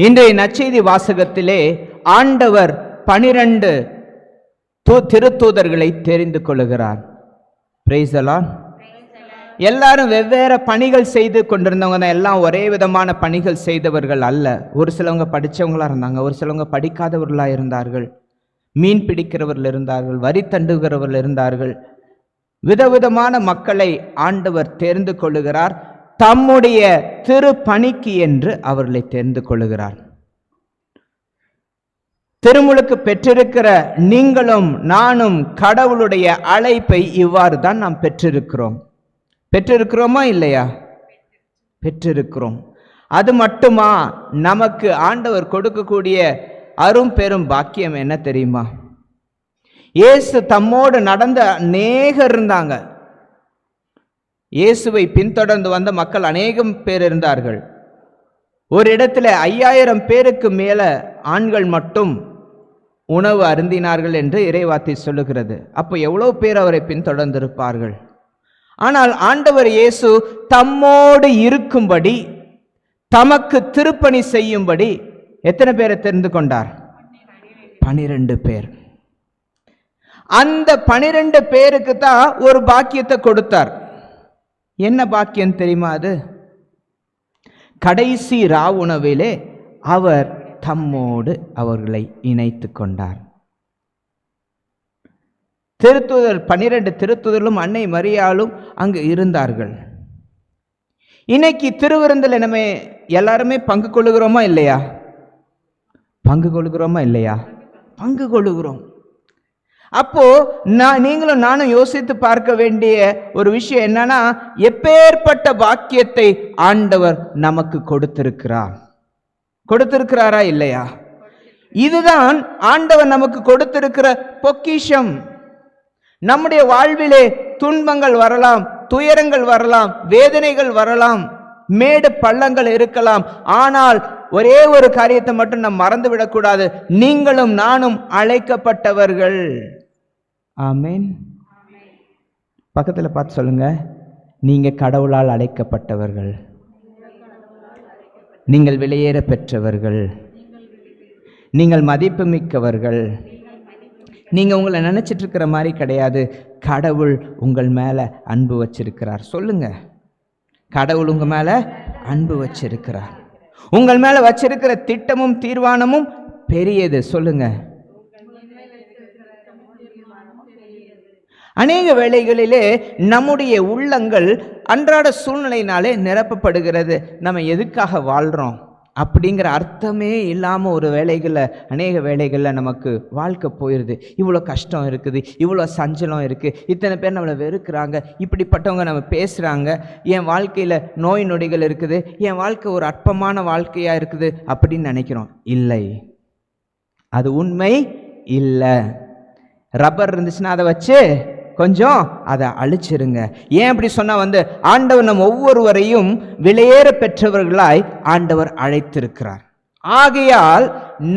இன்றைய நற்செய்தி வாசகத்திலே ஆண்டவர் 12 திருத்தூதர்களை தெரிந்து கொள்ளுகிறார். Praise the Lord. எல்லாரும் வெவ்வேறு பணிகள் செய்து கொண்டிருந்தவங்க தான். எல்லாம் ஒரே விதமான பணிகள் செய்தவர்கள் அல்ல. ஒரு சிலவங்க படித்தவங்களா இருந்தாங்க, ஒரு சிலவங்க படிக்காதவர்களாக இருந்தார்கள், மீன் பிடிக்கிறவர்கள் இருந்தார்கள், வரி தண்டுகிறவர்கள் இருந்தார்கள். விதவிதமான மக்களை ஆண்டவர் தெரிந்து கொள்ளுகிறார். தம்முடைய திருப்பணிக்கு என்று அவர்களை தெரிந்து கொள்ளுகிறார். திருமுழுக்கு பெற்றிருக்கிற நீங்களும் நானும் கடவுளுடைய அழைப்பை இவ்வாறு தான் நாம் பெற்றிருக்கிறோமா இல்லையா? பெற்றிருக்கிறோம். அது மட்டுமா, நமக்கு ஆண்டவர் கொடுக்கக்கூடிய அரும் பெரும் பாக்கியம் என்ன தெரியுமா? இயேசு தம்மோடு நடந்த அநேகர் இருந்தாங்க. இயேசுவை பின்தொடர்ந்து வந்த மக்கள் அநேகம் பேர் இருந்தார்கள். ஒரு இடத்துல 5000 பேருக்கு மேல ஆண்கள் மட்டும் உணவு அருந்தினார்கள் என்று இறைவார்த்தை சொல்லுகிறது. அப்போ எவ்வளவு பேர் அவரை பின்தொடர்ந்திருப்பார்கள்? ஆனால் ஆண்டவர் இயேசு தம்மோடு இருக்கும்படி, தமக்கு திருப்பணி செய்யும்படி எத்தனை பேரை தெரிந்து கொண்டார்? 12 பேர். அந்த 12 பேருக்கு தான் ஒரு பாக்கியத்தை கொடுத்தார். என்ன பாக்கியம் தெரியுமா? அது கடைசி ராவுணவிலே அவர் தம்மோடு அவர்களை இணைத்து கொண்டார். திருத்தூதர் 12 திருத்தூதர்களும் அன்னை மரியாளும் அங்கு இருந்தார்கள். இன்னைக்கு திருவிருந்தில் நம்ம எல்லாருமே பங்கு கொள்ளுகிறோமா இல்லையா? பங்கு கொள்ளுகிறோம். அப்போ நீங்களும் நானும் யோசித்து பார்க்க வேண்டிய ஒரு விஷயம் என்னன்னா, எப்பேற்பட்ட பாக்கியத்தை ஆண்டவர் நமக்கு கொடுத்திருக்கிறாரா இல்லையா? இதுதான் ஆண்டவர் நமக்கு கொடுத்திருக்கிற பொக்கிஷம். நம்முடைய வாழ்விலே துன்பங்கள் வரலாம், துயரங்கள் வரலாம், வேதனைகள் வரலாம், மேடு பள்ளங்கள் இருக்கலாம். ஆனால் ஒரே ஒரு காரியத்தை மட்டும் நாம் மறந்து விடக்கூடாது. நீங்களும் நானும் அழைக்கப்பட்டவர்கள். ஆமென். பக்கத்தில் பார்த்து சொல்லுங்க, நீங்க கடவுளால் அழைக்கப்பட்டவர்கள், நீங்கள் வெளியேற பெற்றவர்கள், நீங்கள் மதிப்பு மிக்கவர்கள். நீங்க உங்களை நினைச்சிட்டு இருக்கிற மாதிரி கிடையாது. கடவுள் உங்கள் மேல அன்பு வச்சிருக்கிறார். சொல்லுங்க, கடவுள் உங்க மேல அன்பு வச்சிருக்கிறார். உங்கள் மேல வச்சிருக்கிற திட்டமும் தீர்மானமும் பெரியது. சொல்லுங்க. அநேக வேளைகளிலே நம்முடைய உள்ளங்கள் அன்றாட சூழ்நிலையினாலே நிரப்பப்படுகிறது. நம்ம எதுக்காக வாழ்றோம் அப்படிங்கிற அர்த்தமே இல்லாமல் ஒரு அநேக வேளைகளில் நமக்கு வாழ்க்கை போயிடுது. இவ்வளோ கஷ்டம் இருக்குது, இவ்வளோ சஞ்சலம் இருக்குது, இத்தனை பேர் நம்மளை வெறுக்கிறாங்க, இப்படிப்பட்டவங்க நம்ம பேசுகிறாங்க, என் வாழ்க்கையில் நோய் நொடிகள் இருக்குது, என் வாழ்க்கை ஒரு அற்பமான வாழ்க்கையாக இருக்குது அப்படின்னு நினைக்கிறோம். இல்லை, அது உண்மை இல்லை. ரப்பர் இருந்துச்சுன்னா அதை வச்சு கொஞ்சம் அதை அழிச்சிருங்க. ஏன் அப்படி சொன்னா, ஆண்டவர் நம் ஒவ்வொருவரையும் விலையேற பெற்றவர்களாய் ஆண்டவர் அழைத்திருக்கிறார். ஆகையால்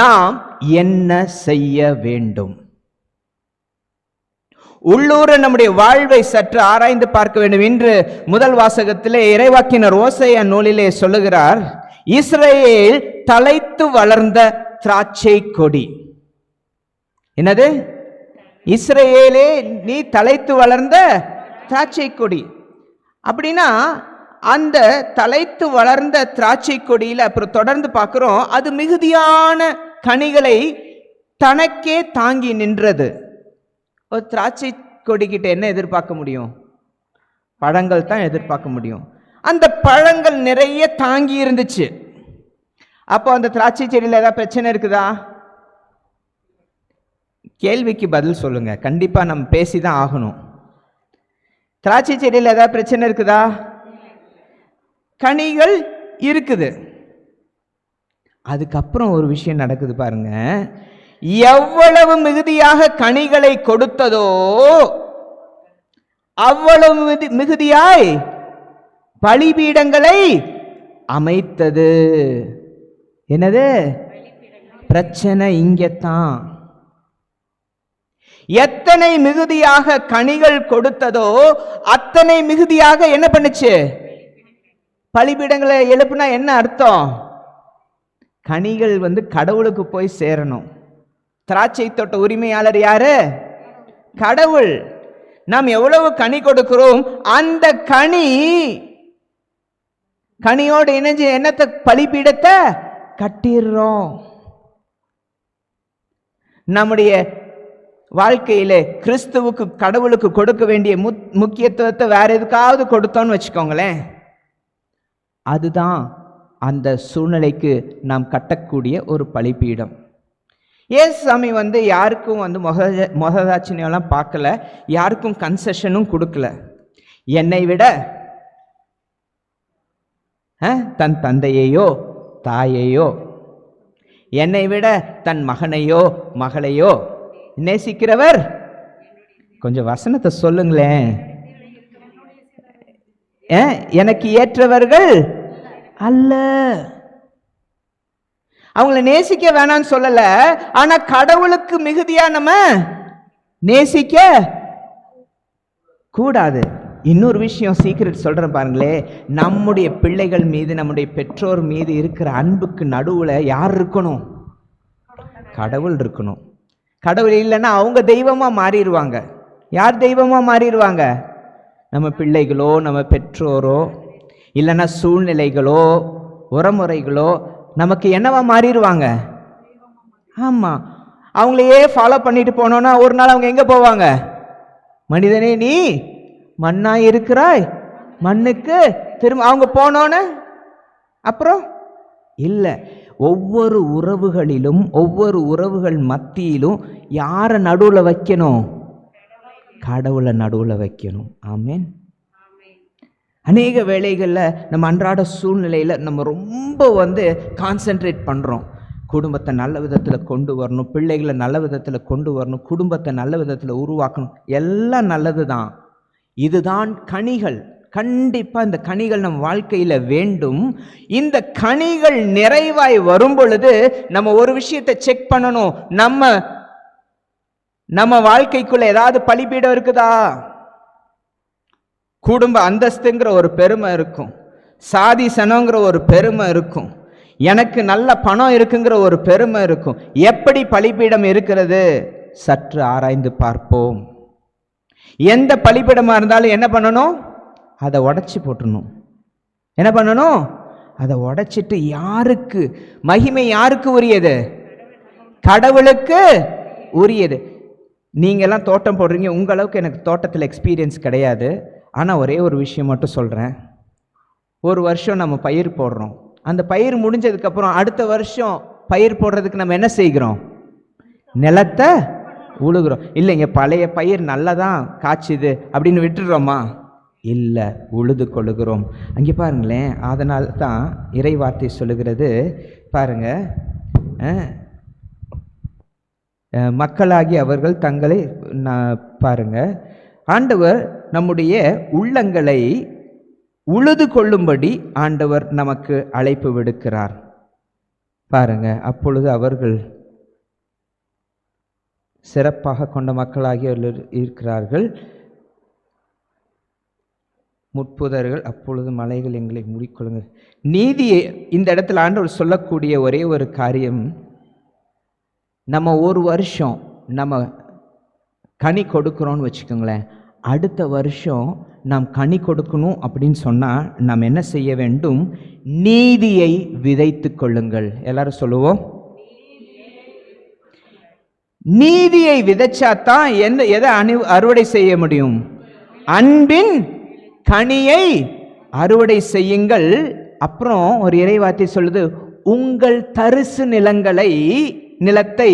நாம் என்ன செய்ய வேண்டும்? உள்ளூர நம்முடைய வாழ்வை சற்று ஆராய்ந்து பார்க்க வேண்டும். இன்று முதல் வாசகத்திலே இறைவாக்கினர் ஓசையா நூலிலே சொல்லுகிறார், இஸ்ரவேல் தழைத்து வளர்ந்த திராட்சை கொடி. என்னது? இஸ்ரவேலே நீ தழைத்து வளர்ந்த திராட்சை கொடி. அப்படின்னா அந்த தழைத்து வளர்ந்த திராட்சை கொடியில் அப்புறம் தொடர்ந்து பார்க்கிறோம், அது மிகுதியான கனிகளை தனக்கே தாங்கி நின்றது. ஒரு திராட்சை கொடிக்கிட்ட என்ன எதிர்பார்க்க முடியும்? பழங்கள் தான் எதிர்பார்க்க முடியும். அந்த பழங்கள் நிறைய தாங்கி இருந்துச்சு. அப்போ அந்த திராட்சை செடியில் ஏதாவது பிரச்சனை இருக்குதா? கேள்விக்கு பதில் சொல்லுங்க. கண்டிப்பா நம்ம பேசிதான் ஆகணும். திராட்சை செடியில் ஏதாவது பிரச்சனை இருக்குதா? கனிகள் இருக்குது. அதுக்கப்புறம் ஒரு விஷயம் நடக்குது பாருங்க. எவ்வளவு மிகுதியாக கனிகளை கொடுத்ததோ அவ்வளவு மிகுதியாய் பலிபீடங்களை அமைத்தது. என்னது பிரச்சனை? இங்கத்தான். எத்தனை மிகுதியாக கனிகள் கொடுத்ததோ அத்தனை மிகுதியாக என்ன பண்ணுச்சு? பலிபீடங்களை எழுப்புனா என்ன அர்த்தம்? கனிகள் கடவுளுக்கு போய் சேரணும். திராட்சை தோட்ட உரிமையாளர் யாரு? கடவுள். நாம் எவ்வளவு கனி கொடுக்கிறோம், அந்த கனியோடு இணைஞ்சு என்னத்தை பலிபீடத்தை கட்டிடுறோம். நம்முடைய வாழ்க்கையிலே கிறிஸ்துவுக்கு கடவுளுக்கு கொடுக்க வேண்டிய முக்கியத்துவத்தை வேற எதுக்காவது கொடுத்தோன்னு வச்சுக்கோங்களேன், அதுதான் அந்த சூழ்நிலைக்கு நாம் கட்டக்கூடிய ஒரு பலிபீடம். ஏசாமி யாருக்கும் முகதாட்சியெல்லாம் பார்க்கல, யாருக்கும் கன்செஷனும் கொடுக்கல. என்னை விட தன் தந்தையையோ தாயையோ, என்னை விட தன் மகனையோ மகளையோ நேசிக்கிறவர், கொஞ்சம் வசனத்தை சொல்லுங்களேன், எனக்கு ஏற்றவர்கள் அல்ல. அவங்கள நேசிக்க வேணான்னு சொல்லல, ஆனா கடவுளுக்கு மிகுதியா நம்ம நேசிக்க கூடாது. இன்னொரு விஷயம் சீக்கிரட் சொல்றேன் பாருங்களே, நம்முடைய பிள்ளைகள் மீது நம்முடைய பெற்றோர் மீது இருக்கிற அன்புக்கு நடுவுல யார் இருக்கணும்? கடவுள் இருக்கணும். கடவுள் இல்லைன்னா அவங்க தெய்வமா மாறிடுவாங்க. யார் தெய்வமா மாறிடுவாங்க? நம்ம பிள்ளைகளோ, நம்ம பெற்றோரோ, இல்லைன்னா சூழ்நிலைகளோ, உறமுறைகளோ நமக்கு என்னவா மாறிடுவாங்க? ஆமா, அவங்களையே ஃபாலோ பண்ணிட்டு போனோம்னா ஒரு நாள் அவங்க எங்க போவாங்க? மனிதனே நீ மண்ணாய் இருக்கிறாய், மண்ணுக்கு திரும்ப அவங்க போனோன்னு அப்புறம் இல்லை. ஒவ்வொரு உறவுகளிலும், ஒவ்வொரு உறவுகள் மத்தியிலும் யாரை நடுவில் வைக்கணும்? கடவுளை நடுவில் வைக்கணும். ஆமேன். அநேக வேளைகளில் நம்ம அன்றாட சூழ்நிலையில் நம்ம ரொம்ப கான்சென்ட்ரேட் பண்ணுறோம். குடும்பத்தை நல்ல விதத்தில் கொண்டு வரணும், பிள்ளைகளை நல்ல விதத்தில் கொண்டு வரணும், குடும்பத்தை நல்ல விதத்தில் உருவாக்கணும், எல்லாம் நல்லது தான். இதுதான் கனிகள். கண்டிப்பாக இந்த கனிகள் நம் வாழ்க்கையில் வேண்டும். இந்த கனிகள் நிறைவாய் வரும் பொழுது நம்ம ஒரு விஷயத்தை செக் பண்ணணும். நம்ம வாழ்க்கைக்குள்ள ஏதாவது பலிபீடம் இருக்குதா? குடும்ப அந்தஸ்துங்கிற ஒரு பெருமை இருக்கும், சாதி சனங்கிற ஒரு பெருமை இருக்கும், எனக்கு நல்ல பணம் இருக்குங்கிற ஒரு பெருமை இருக்கும். எப்படி பலிபீடம் இருக்கிறது சற்று ஆராய்ந்து பார்ப்போம். எந்த பலிபீடமா இருந்தாலும் என்ன பண்ணணும்? அதை உடைச்சி போட்டணும். என்ன பண்ணணும்? அதை உடைச்சிட்டு யாருக்கு மகிமை? யாருக்கு உரியது? கடவுளுக்கு உரியது. நீங்கெல்லாம் தோட்டம் போடுறீங்க, உங்களவுக்கு எனக்கு தோட்டத்தில் எக்ஸ்பீரியன்ஸ் கிடையாது. ஆனால் ஒரே ஒரு விஷயம் மட்டும் சொல்கிறேன். ஒரு வருஷம் நம்ம பயிர் போடுறோம், அந்த பயிர் முடிஞ்சதுக்கப்புறம் அடுத்த வருஷம் பயிர் போடுறதுக்கு நம்ம என்ன செய்கிறோம்? நிலத்தை உழுகிறோம். இல்லைங்க, பழைய பயிர் நல்லதான் காய்ச்சுது அப்படின்னு விட்டுடுறோமா? இல்லை, உழுது கொள்ளுகிறோம். அங்கே பாருங்களேன். அதனால தான் இறை வார்த்தை சொல்லுகிறது பாருங்க, மக்களாகி அவர்கள் தங்களை பாருங்க, ஆண்டவர் நம்முடைய உள்ளங்களை உழுது கொள்ளும்படி ஆண்டவர் நமக்கு அழைப்பு விடுக்கிறார். பாருங்க, அப்பொழுது அவர்கள் சிறப்பாக கொண்ட மக்களாகி இருக்கிறார்கள். முட்புதர்கள் அப்பொழுது மலைகள் எங்களை மூடிக்கொள்ளுங்க. நீதியை இந்த இடத்துல ஆண்டவர் சொல்லக்கூடிய ஒரே ஒரு காரியம், நம்ம ஒரு வருஷம் நம்ம கனி கொடுக்குறோன்னு வச்சுக்கோங்களேன், அடுத்த வருஷம் நாம் கனி கொடுக்கணும் அப்படின்னு சொன்னால் நாம் என்ன செய்ய வேண்டும்? நீதியை விதைத்து கொள்ளுங்கள். எல்லாரும் சொல்லுவோம், நீதியை விதைச்சாதான் எதை அறுவடை செய்ய முடியும்? அன்பின் கனியை அறுவடை செய்யுங்கள். அப்புறம் ஒரு இறைவார்த்தை சொல்லுது, உங்கள் தரிசு நிலத்தை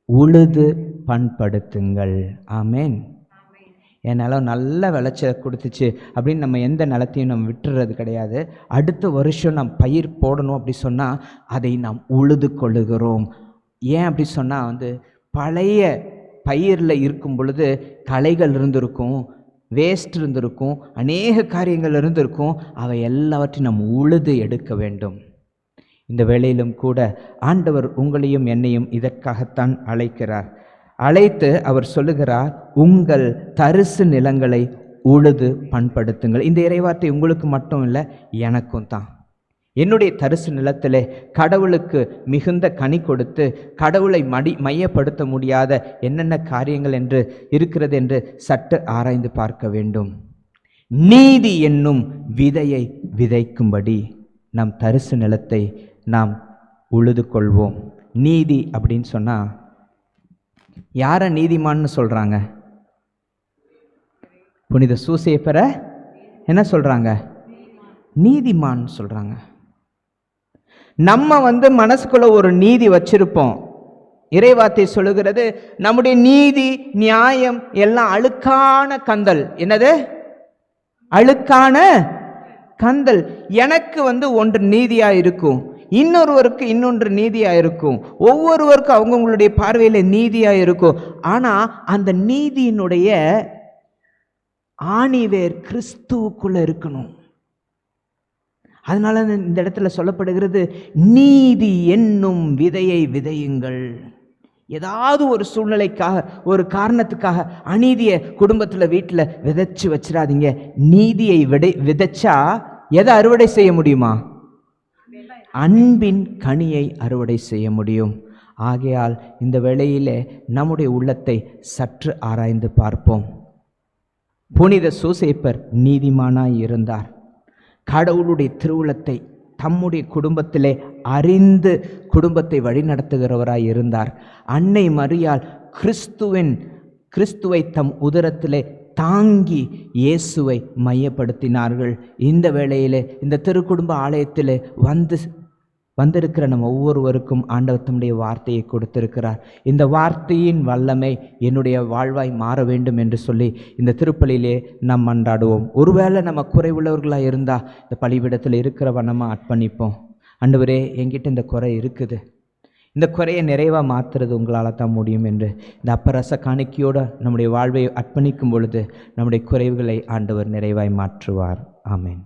உழுது பண்படுத்துங்கள். ஆமேன். என்னால் நல்ல விளைச்சல் கொடுத்துச்சு அப்படின்னு நம்ம எந்த நிலத்தையும் நம்ம விட்டுறது கிடையாது. அடுத்த வருஷம் நாம் பயிர் போடணும் அப்படி சொன்னால் அதை நாம் உழுது கொள்ளுகிறோம். ஏன் அப்படி சொன்னால் பழைய பயிரில் இருக்கும் பொழுது களைகள் இருந்திருக்கும், வேஸ்ட் இருந்திருக்கும், அநேக காரியங்கள் இருந்திருக்கும். அவை எல்லாவற்றையும் நாம் உழுது எடுக்க வேண்டும். இந்த வேளையிலும் கூட ஆண்டவர் உங்களையும் என்னையும் இதற்காகத்தான் அழைக்கிறார். அழைத்து அவர் சொல்லுகிறார், உங்கள் தரிசு நிலங்களை உழுது பண்படுத்துங்கள். இந்த இறைவார்த்தை உங்களுக்கு மட்டும் இல்லை, எனக்கும் தான். என்னுடைய தரிசு நிலத்திலே கடவுளுக்கு மிகுந்த கனி கொடுத்து கடவுளை மையப்படுத்த முடியாத என்னென்ன காரியங்கள் என்று இருக்கிறது என்று சற்று ஆராய்ந்து பார்க்க வேண்டும். நீதி என்னும் விதையை விதைக்கும்படி நம் தரிசு நிலத்தை நாம் உழுது கொள்வோம். நீதி அப்படின்னு சொன்னா யாரை நீதிமான்னு சொல்றாங்க? புனித சூசேப்பரை என்ன சொல்றாங்க? நீதிமான் சொல்றாங்க. நம்ம மனசுக்குள்ள ஒரு நீதி வச்சிருப்போம். இறைவார்த்தை சொல்லுகிறது, நம்முடைய நீதி நியாயம் எல்லாம் அழுக்கான கந்தல். என்னது? அழுக்கான கந்தல். எனக்கு ஒன்று நீதியா இருக்கும், இன்னொருவருக்கு இன்னொன்று நீதியா இருக்கும், ஒவ்வொருவருக்கும் அவங்களுடைய பார்வையில நீதியா இருக்கும். ஆனா அந்த நீதியினுடைய ஆணிவேர் கிறிஸ்துவுக்குள்ள இருக்கணும். அதனால இந்த இடத்துல சொல்லப்படுகிறது, நீதி என்னும் விதையை விதையுங்கள். ஏதாவது ஒரு சூழ்நிலைக்காக, ஒரு காரணத்துக்காக அநீதியை குடும்பத்தில் வீட்டில் விதைச்சு வச்சிடாதீங்க. நீதியை விதைச்சா எதை அறுவடை செய்ய முடியுமா? அன்பின் கனியை அறுவடை செய்ய முடியும். ஆகையால் இந்த வேளையிலே நம்முடைய உள்ளத்தை சற்று ஆராய்ந்து பார்ப்போம். புனித சூசேப்பர் நீதிமானாய் இருந்தார். கடவுளுடைய திருவுளத்தை தம்முடைய குடும்பத்திலே அறிந்து குடும்பத்தை வழிநடத்துகிறவராய் இருந்தார். அன்னை மரியாள் கிறிஸ்துவை தம் உதரத்திலே தாங்கி இயேசுவை மையப்படுத்தினார்கள். இந்த வேளையிலே இந்த திருக்குடும்ப ஆலயத்திலே வந்திருக்கிற நம்ம ஒவ்வொருவருக்கும் ஆண்டவர் தம்முடைய வார்த்தையை கொடுத்திருக்கிறார். இந்த வார்த்தையின் வல்லமை என்னுடைய வாழ்வாய் மாற வேண்டும் என்று சொல்லி இந்த திருப்பலியிலே நாம் மன்றாடுவோம். ஒருவேளை நம்ம குறைவுள்ளவர்களாக இருந்தால் இந்த பலிபீடத்தில் இருக்கிற வண்ணமாக அர்ப்பணிப்போம். ஆண்டவரே, என்கிட்ட இந்த குறை இருக்குது, இந்த குறையை நிறைவாக மாற்றுறது உங்களால் தான் முடியும் என்று இந்த அப்பரச காணிக்கையோடு நம்முடைய வாழ்வை அர்ப்பணிக்கும் பொழுது நம்முடைய குறைவுகளை ஆண்டவர் நிறைவாய் மாற்றுவார். ஆமென்.